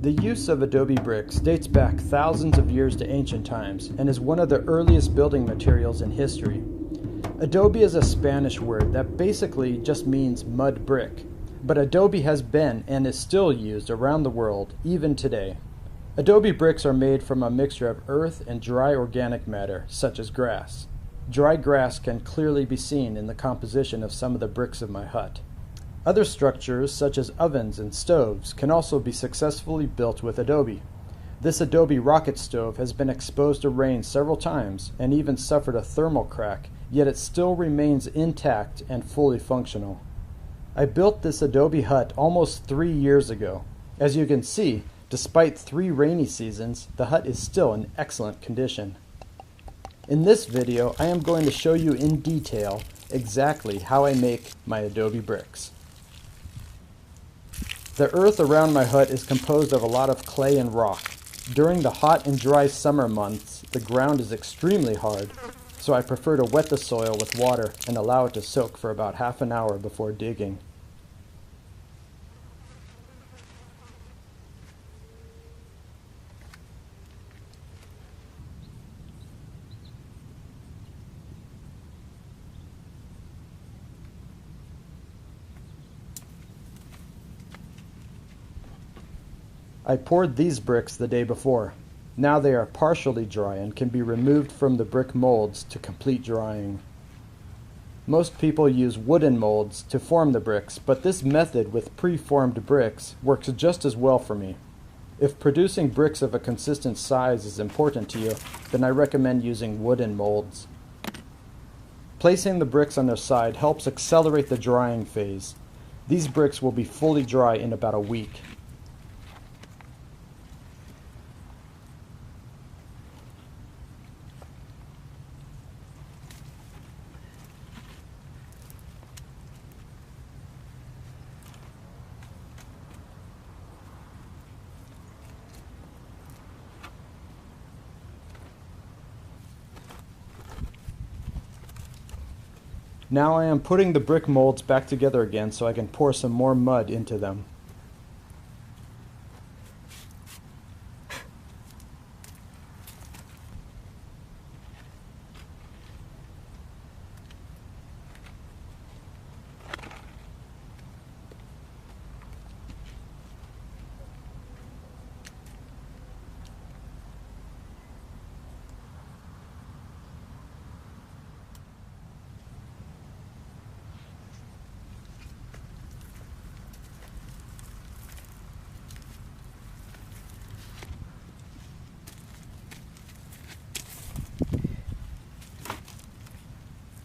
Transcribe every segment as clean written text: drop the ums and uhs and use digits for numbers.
The use of Adobe bricks dates back thousands of years to ancient times and is one of the earliest building materials in history. Adobe is a Spanish word that basically just means mud brick, but Adobe has been and is still used around the world, even today. Adobe bricks are made from a mixture of earth and dry organic matter, such as grass. Dry grass can clearly be seen in the composition of some of the bricks of my hut. Other structures, such as ovens and stoves, can also be successfully built with Adobe. This Adobe rocket stove has been exposed to rain several times and even suffered a thermal crack, yet it still remains intact and fully functional. I built this Adobe hut almost 3 years ago. As you can see, despite 3 rainy seasons, the hut is still in excellent condition. In this video, I am going to show you in detail exactly how I make my Adobe bricks. The earth around my hut is composed of a lot of clay and rock. During the hot and dry summer months, the ground is extremely hard, so I prefer to wet the soil with water and allow it to soak for about half an hour before digging. I poured these bricks the day before. Now they are partially dry and can be removed from the brick molds to complete drying. Most people use wooden molds to form the bricks, but this method with pre-formed bricks works just as well for me. If producing bricks of a consistent size is important to you, then I recommend using wooden molds. Placing the bricks on their side helps accelerate the drying phase. These bricks will be fully dry in about a week. Now I am putting the brick molds back together again so I can pour some more mud into them.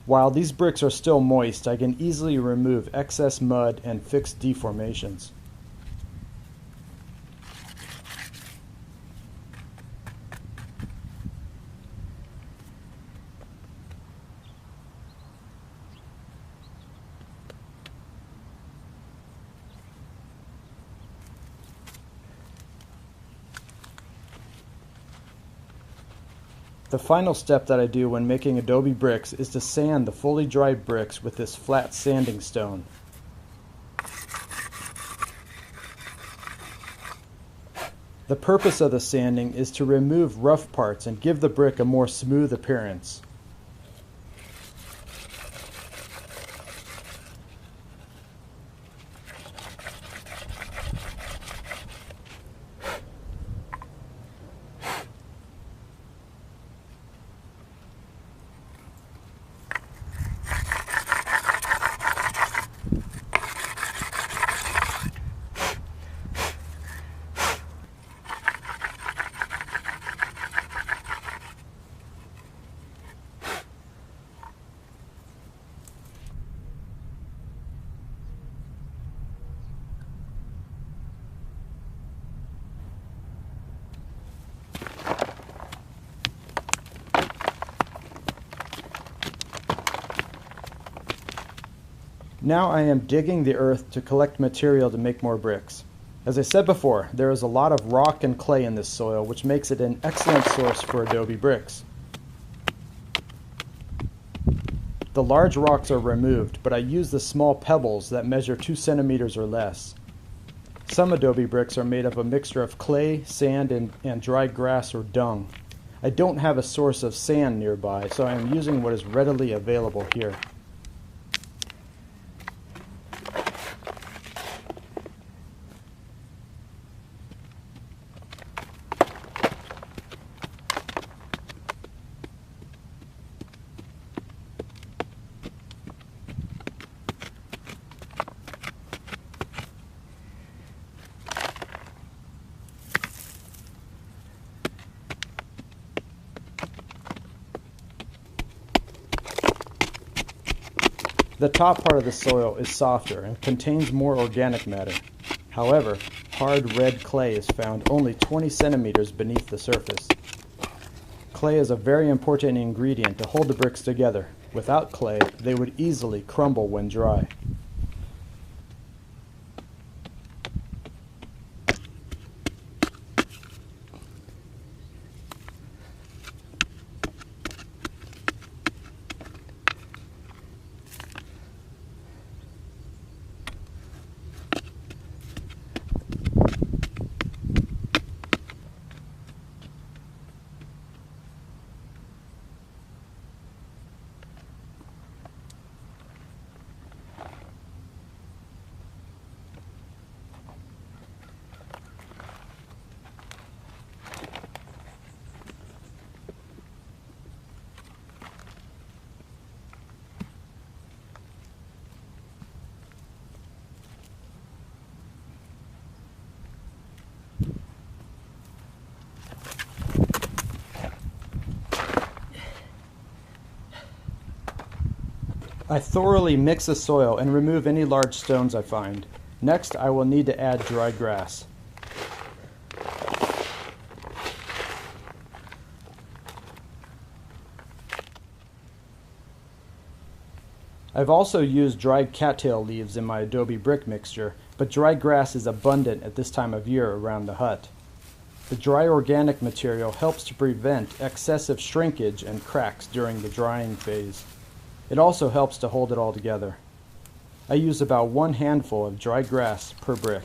While these bricks are still moist, I can easily remove excess mud and fix deformations. The final step that I do when making Adobe bricks is to sand the fully dried bricks with this flat sanding stone. The purpose of the sanding is to remove rough parts and give the brick a more smooth appearance. Now I am digging the earth to collect material to make more bricks. As I said before, there is a lot of rock and clay in this soil, which makes it an excellent source for Adobe bricks. The large rocks are removed, but I use the small pebbles that measure 2 centimeters or less. Some adobe bricks are made of a mixture of clay, sand, and dry grass or dung. I don't have a source of sand nearby, so I am using what is readily available here. The top part of the soil is softer and contains more organic matter. However, hard red clay is found only 20 centimeters beneath the surface. Clay is a very important ingredient to hold the bricks together. Without clay, they would easily crumble when dry. I thoroughly mix the soil and remove any large stones I find. Next, I will need to add dry grass. I've also used dried cattail leaves in my adobe brick mixture, but dry grass is abundant at this time of year around the hut. The dry organic material helps to prevent excessive shrinkage and cracks during the drying phase. It also helps to hold it all together. I use about 1 handful of dry grass per brick.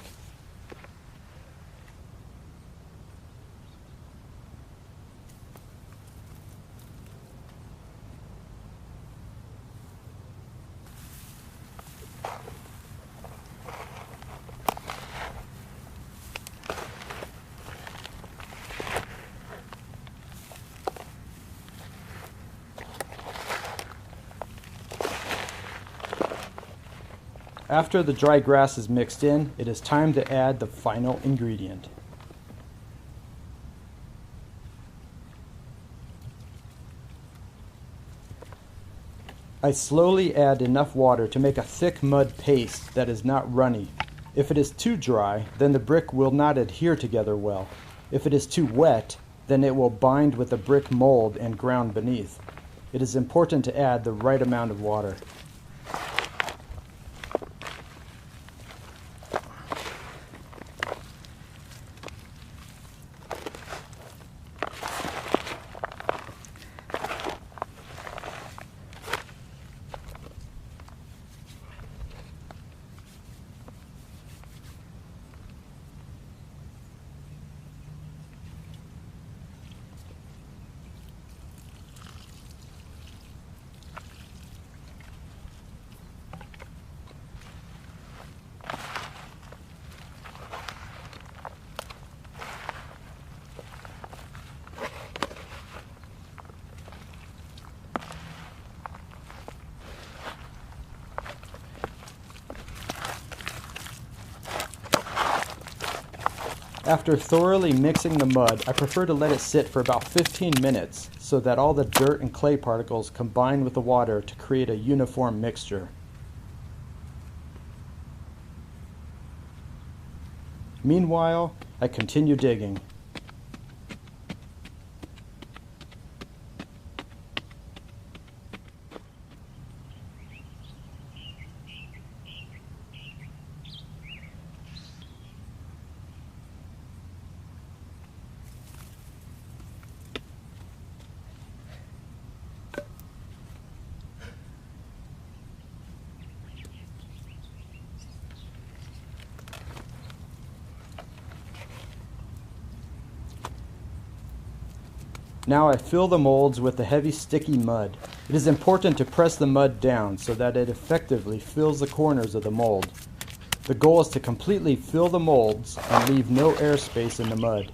After the dry grass is mixed in, it is time to add the final ingredient. I slowly add enough water to make a thick mud paste that is not runny. If it is too dry, then the brick will not adhere together well. If it is too wet, then it will bind with the brick mold and ground beneath. It is important to add the right amount of water. After thoroughly mixing the mud, I prefer to let it sit for about 15 minutes so that all the dirt and clay particles combine with the water to create a uniform mixture. Meanwhile, I continue digging. Now I fill the molds with the heavy sticky mud. It is important to press the mud down so that it effectively fills the corners of the mold. The goal is to completely fill the molds and leave no airspace in the mud.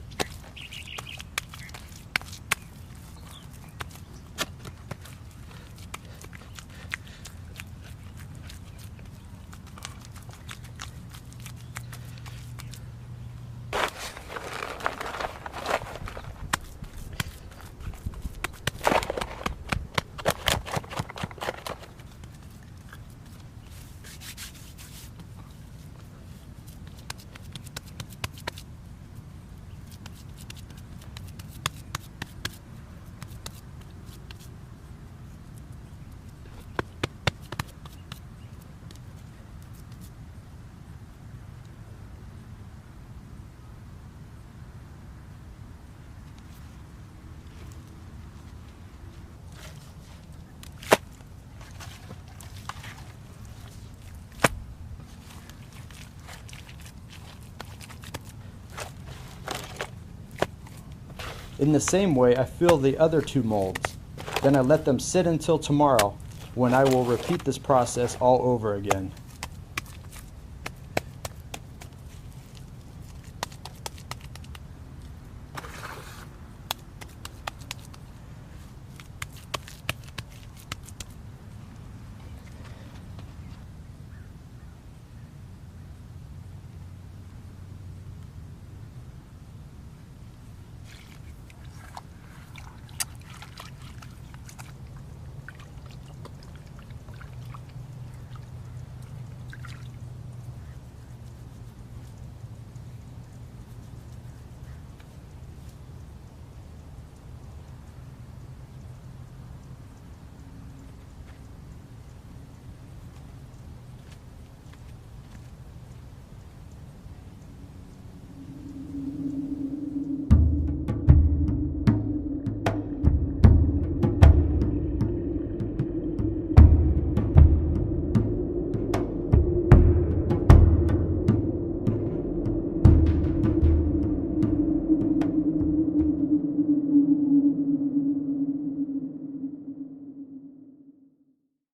In the same way, I fill the other two molds. Then I let them sit until tomorrow, when I will repeat this process all over again.